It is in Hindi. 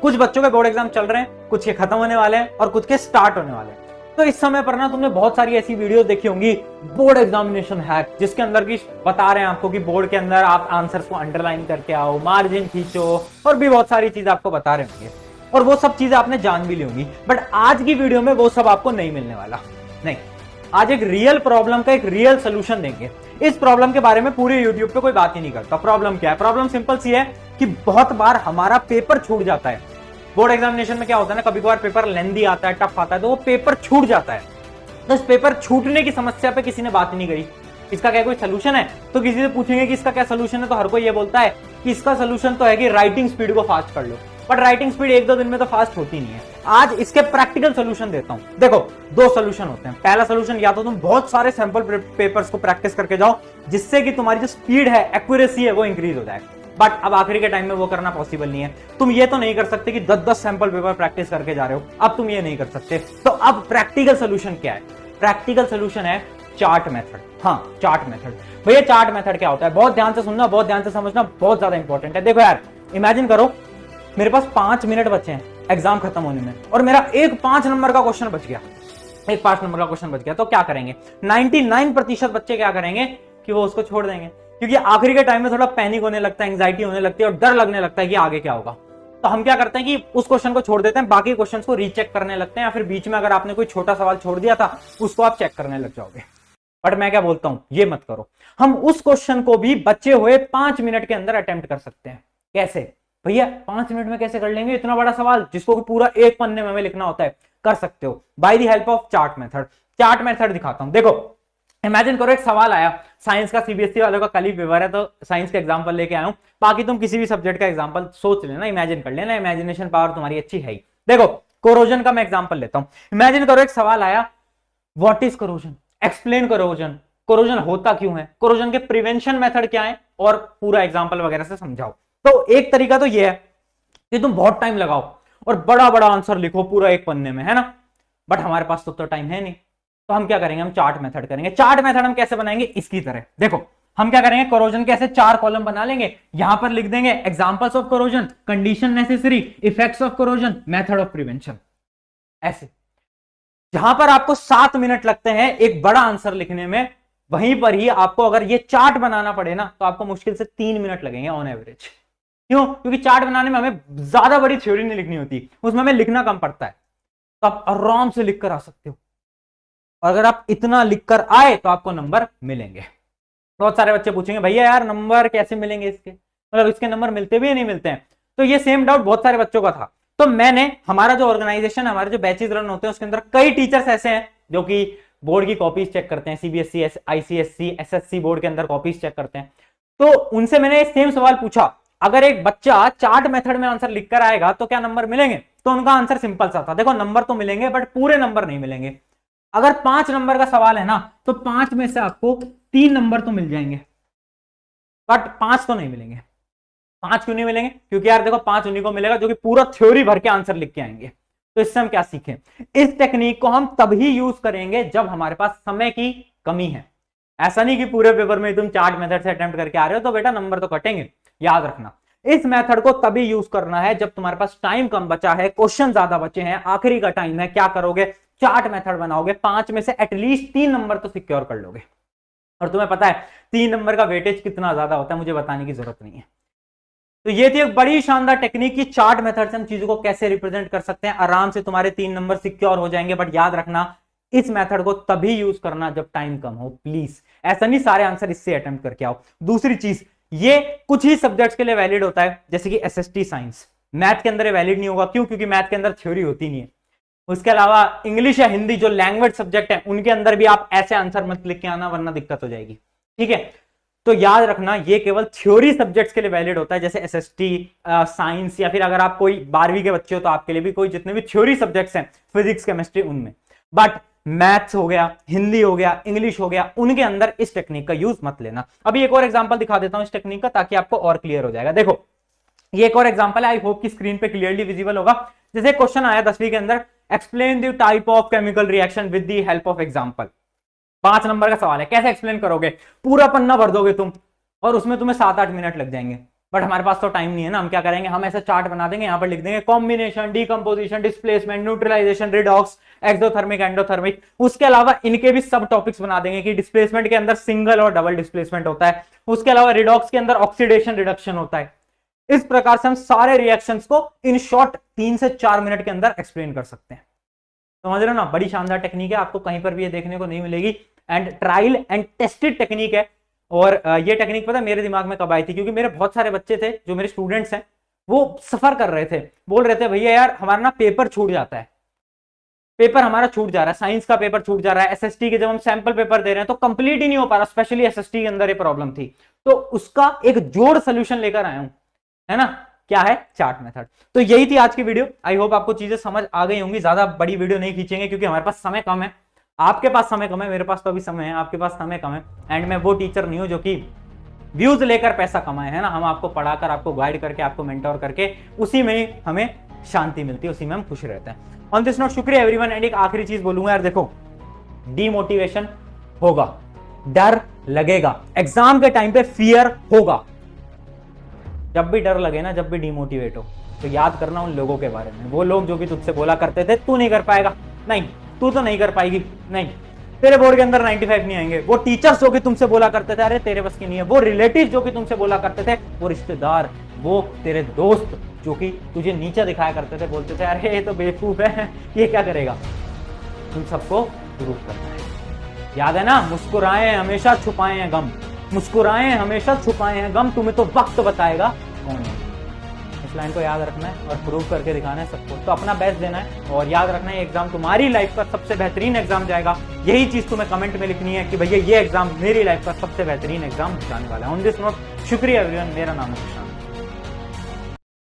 कुछ बच्चों के बोर्ड एग्जाम चल रहे हैं, कुछ के खत्म होने वाले हैं और कुछ के स्टार्ट होने वाले हैं। तो इस समय पर ना तुमने बहुत सारी ऐसी वीडियो देखी होंगी, बोर्ड एग्जामिनेशन हैक, जिसके अंदर की बता रहे हैं आपको कि बोर्ड के अंदर आप आंसर्स को अंडरलाइन करके आओ, मार्जिन खींचो और भी बहुत सारी चीजें आपको बता रहे होंगे और वो सब चीजें आपने जान भी ली होंगी। बट आज की वीडियो में वो सब आपको नहीं मिलने वाला। नहीं, आज एक रियल प्रॉब्लम का एक रियल सोल्यूशन देंगे। इस प्रॉब्लम के बारे में पूरे यूट्यूब पे कोई बात ही नहीं करता। प्रॉब्लम क्या है? प्रॉब्लम सिंपल सी है कि बहुत बार हमारा पेपर छूट जाता है। बोर्ड एग्जामिनेशन में क्या होता है ना, कभी कभार पेपर लेंदी आता है, टफ आता है, तो वो पेपर छूट जाता है। तो इस पेपर छूटने की समस्या पे किसी ने बात नहीं करी। इसका क्या कोई सोल्यूशन है? तो किसी से पूछेंगे कि इसका क्या सोल्यूशन है, तो हर कोई ये बोलता है कि इसका सोल्यूशन तो है कि राइटिंग स्पीड को फास्ट कर लो। बट राइटिंग स्पीड एक दो दिन में तो फास्ट होती नहीं है। आज इसके प्रैक्टिकल सोल्यूशन देता हूं। देखो, दो सोल्यूशन होते हैं। पहला सोल्यूशन, या तो तुम बहुत सारे सैंपल पेपर्स को प्रैक्टिस करके जाओ, जिससे कि तुम्हारी जो स्पीड है, एक्यूरेसी है, वो इंक्रीज हो जाए। बट अब आखिरी के टाइम में वो करना पॉसिबल नहीं है। तुम ये तो नहीं कर सकते कि 10-10 सैंपल पेपर प्रैक्टिस करके जा रहे हो। अब तुम ये नहीं कर सकते। तो अब प्रैक्टिकल सोल्यूशन क्या है? प्रैक्टिकल सोल्यूशन है चार्ट मेथड। हाँ, चार्ट मेथड। भैया चार्ट मेथड क्या होता है? बहुत ध्यान से सुनना, बहुत ध्यान से समझना, बहुत ज्यादा इंपॉर्टेंट है। देखो यार, इमेजिन करो मेरे पास 5 मिनट बचे हैं एग्जाम खत्म होने में और मेरा एक 5 नंबर का क्वेश्चन बच गया। एक 5 नंबर का क्वेश्चन बच गया तो क्या करेंगे? 99% बच्चे क्या करेंगे कि वो उसको छोड़ देंगे, क्योंकि आखिरी के टाइम में थोड़ा पैनिक होने लगता है, एंग्जाइटी होने लगती है और डर लगने लगता है कि आगे क्या होगा। तो हम क्या करते हैं कि उस क्वेश्चन को छोड़ देते हैं, बाकी क्वेश्चन को रीचेक करने लगते हैं, या फिर बीच में अगर आपने कोई छोटा सवाल छोड़ दिया था उसको आप चेक करने लग जाओगे। बट मैं क्या बोलता हूं, ये मत करो। हम उस क्वेश्चन को भी बचे हुए 5 मिनट के अंदर अटेम्प्ट कर सकते हैं। कैसे भैया? 5 मिनट में कैसे कर लेंगे इतना बड़ा सवाल जिसको पूरा एक पन्ने में हमें लिखना होता है? कर सकते हो by the help of chart method. Chart method दिखाता हूं। देखो, इमेजिन करो एक सवाल आया साइंस का, सीबीएसई वालों का कल ही पेपर है तो साइंस का एग्जांपल लेके आया हूं। बाकी तुम किसी भी सब्जेक्ट का एग्जांपल सोच लेना, इमेजिन कर लेना, इमेजिनेशन पावर तुम्हारी अच्छी है ही। देखो, कोरोजन का मैं एग्जांपल लेता हूं। इमेजिन करो एक सवाल आया, what is corrosion, explain corrosion, corrosion होता क्यों है, कोरोजन के प्रिवेंशन मेथड क्या है, और पूरा एग्जांपल वगैरह से समझाओ। तो एक तरीका तो ये है कि तुम बहुत टाइम लगाओ और बड़ा बड़ा आंसर लिखो पूरा एक पन्ने में, है ना। बट हमारे पास तो टाइम है नहीं, तो हम क्या करेंगे? हम चार्ट मेथड करेंगे। चार्ट मेथड हम कैसे बनाएंगे? इसकी तरह। देखो, हम क्या करेंगे? कोरोजन के ऐसे 4 कॉलम बना लेंगे। यहां पर लिख देंगे examples of corrosion, condition necessary, effects of corrosion, method of prevention. ऐसे जहां पर आपको 7 मिनट लगते हैं एक बड़ा आंसर लिखने में, वहीं पर ही आपको अगर ये चार्ट बनाना पड़े ना तो आपको मुश्किल से 3 मिनट लगेंगे ऑन एवरेज। क्यों? क्योंकि चार्ट बनाने में हमें ज्यादा बड़ी थ्योरी नहीं लिखनी होती, उसमें हमें लिखना कम पड़ता है, तो आप आराम से लिख कर आ सकते हो। और अगर आप इतना लिख कर आए तो आपको नंबर मिलेंगे। बहुत सारे बच्चे पूछेंगे भैया यार नंबर कैसे मिलेंगे इसके, मतलब इसके नंबर मिलते भी या नहीं मिलते हैं? तो ये सेम डाउट बहुत सारे बच्चों का था। तो मैंने, हमारा जो ऑर्गेनाइजेशन, हमारे जो बैचेज रन होते हैं उसके अंदर कई टीचर्स ऐसे हैं जो कि बोर्ड की कॉपीज चेक करते हैं, सीबीएसई, आईसीएससी, एसएससी बोर्ड के अंदर कॉपीज चेक करते हैं। तो उनसे मैंने सेम सवाल पूछा, अगर एक बच्चा चार्ट मेथड में आंसर लिखकर आएगा तो क्या नंबर मिलेंगे? तो उनका आंसर सिंपल सा था, देखो नंबर तो मिलेंगे बट पूरे नंबर नहीं मिलेंगे। अगर 5 नंबर का सवाल है ना तो 5 में से आपको 3 नंबर तो मिल जाएंगे, बट 5 तो नहीं मिलेंगे। 5 क्यों नहीं मिलेंगे? क्योंकि यार देखो, 5 उन्हीं को मिलेगा जो कि पूरा थ्योरी भर के आंसर लिख के आएंगे। तो इससे हम क्या सीखें? इस टेक्निक को हम तभी यूज करेंगे जब हमारे पास समय की कमी है। ऐसा नहीं कि पूरे पेपर में तुम चार्ट मेथड से अटेम्प्ट करके आ रहे हो तो बेटा नंबर तो कटेंगे, याद रखना। इस मेथड को तभी यूज करना है जब तुम्हारे पास टाइम कम बचा है, क्वेश्चन ज्यादा बचे हैं, आखिरी का टाइम है। क्या करोगे? चार्ट मेथड बनाओगे, 5 में से एटलीस्ट 3 नंबर तो सिक्योर कर लोगे। और तुम्हें पता है 3 नंबर का वेटेज कितना ज्यादा होता है, मुझे बताने की जरूरत नहीं है। तो ये थी एक बड़ी शानदार टेक्निक की चार्ट मेथड से हम चीजों को कैसे रिप्रेजेंट कर सकते हैं। आराम से तुम्हारे 3 नंबर सिक्योर हो जाएंगे। बट याद रखना, इस मेथड को तभी यूज करना जब टाइम कम हो, प्लीज। ऐसा नहीं सारे आंसर इससे अटेम्प्ट करके आओ। दूसरी चीज, ये कुछ ही सब्जेक्ट्स के लिए वैलिड होता है, जैसे कि एसएसटी साइंस। मैथ के अंदर वैलिड नहीं होगा। क्यों? क्योंकि मैथ के अंदर थ्योरी होती नहीं है। उसके अलावा इंग्लिश या हिंदी जो लैंग्वेज सब्जेक्ट है उनके अंदर भी आप ऐसे आंसर मत लिख के आना, वरना दिक्कत हो जाएगी। ठीक है, तो याद रखना ये केवल थ्योरी सब्जेक्ट्स के लिए वैलिड होता है, जैसे एसएसटी, साइंस, या फिर अगर आप कोई 12वीं के बच्चे हो तो आपके लिए भी कोई जितने भी थ्योरी सब्जेक्ट्स हैं, फिजिक्स, केमिस्ट्री, उनमें। बट मैथ्स हो गया, हिंदी हो गया, इंग्लिश हो गया, उनके अंदर इस टेक्निक का यूज मत लेना। अभी एक और एग्जांपल दिखा देता हूं इस टेक्निक का, ताकि आपको और क्लियर हो जाएगा। देखो, ये एक और एग्जांपल है, आई होप कि स्क्रीन पे क्लियरली विजिबल होगा। जैसे क्वेश्चन आया 10वीं के अंदर, explain the type of chemical reaction with the help of example. 5 number का सवाल है, कैसे एक्सप्लेन करोगे? पूरा पन्ना भर दोगे तुम और उसमें तुम्हें 7-8 मिनट लग जाएंगे। बट हमारे पास तो टाइम नहीं है ना, हम क्या करेंगे, हम ऐसा चार्ट बना देंगे, यहाँ पर लिख देंगे combination, decomposition, displacement, neutralisation, redox, exothermic, endothermic. उसके अलावा इनके भी सब टॉपिक्स बना देंगे कि डिस्प्लेसमेंट के अंदर सिंगल और डबल डिस्प्लेसमेंट होता है, उसके अलावा रिडॉक्स के अंदर ऑक्सीडेशन रिडक्शन होता है। इस प्रकार से हम सारे रिएक्शंस को इन शॉर्ट 3 से 4 मिनट के अंदर एक्सप्लेन कर सकते हैं। समझ रहे हो ना, बड़ी शानदार टेक्निक है, आपको कहीं पर भी ये देखने को नहीं मिलेगी, and trial and tested technique है। और ये टेक्निक पता है मेरे दिमाग में कब आई थी, क्योंकि मेरे बहुत सारे बच्चे थे जो मेरे स्टूडेंट्स हैं, वो सफर कर रहे थे, बोल रहे थे भैया यार हमारा ना पेपर छूट जाता है, पेपर हमारा छूट जा रहा है, साइंस का पेपर छूट जा रहा है, एसएसटी के जब हम सैंपल पेपर दे रहे हैं तो कंप्लीट ही नहीं हो पा रहा, स्पेशली एसएसटी के अंदर ये प्रॉब्लम थी। तो उसका एक जोड़ सोल्यूशन लेकर आया हूं, है ना, क्या है, चार्ट मेथड। तो यही थी आज की वीडियो, आई होप आपको चीजें समझ आ गई होंगी। ज्यादा बड़ी वीडियो नहीं खींचेंगे क्योंकि हमारे पास समय कम है, आपके पास समय कम है, मेरे पास तो अभी समय है, आपके पास समय कम है, एंड मैं वो टीचर नहीं हूं जो कि व्यूज लेकर पैसा कमाए, है ना। हम आपको पढ़ाकर, आपको गाइड करके, आपको मेंटोर करके उसी में ही हमें शांति मिलती है, उसी में हम खुश रहते हैं। ऑन दिस नोट शुक्रिया एवरीवन। एंड एक आखिरी चीज बोलूंगा यार, देखो डीमोटिवेशन होगा, डर लगेगा, एग्जाम के टाइम पे फियर होगा। जब भी डर लगे ना, जब भी डिमोटिवेट हो, तो याद करना उन लोगों के बारे में, वो लोग जो कि तुझसे बोला करते थे तू नहीं कर पाएगा, नहीं तू तो नहीं कर पाएगी, नहीं तेरे बोर्ड के अंदर 95 नहीं आएंगे, वो टीचर्स जो कि तुमसे बोला करते थे अरे तेरे बस की नहीं है, वो रिलेटिव जो कि तुमसे बोला करते थे, वो रिश्तेदार, वो तेरे दोस्त जो कि तुझे नीचे दिखाया करते थे, बोलते थे अरे ये तो बेवकूफ है, ये क्या करेगा, तुम सबको प्रूव करना है। याद है ना, मुस्कुराएं हमेशा छुपाए हैं गम, मुस्कुराएं हमेशा छुपाए हैं गम, तुम्हें तो वक्त बताएगा कौन है। इस लाइन को याद रखना है और प्रूव करके दिखाना है सबको, तो अपना बेस्ट देना है। और याद रखना है एग्जाम तुम्हारी लाइफ का सबसे बेहतरीन एग्जाम जाएगा, यही चीज तुम्हें कमेंट में लिखनी है कि भैया ये एग्जाम मेरी लाइफ का सबसे बेहतरीन एग्जाम जाने वाला है। ऑन दिस नोट शुक्रिया एवरीवन, मेरा नाम है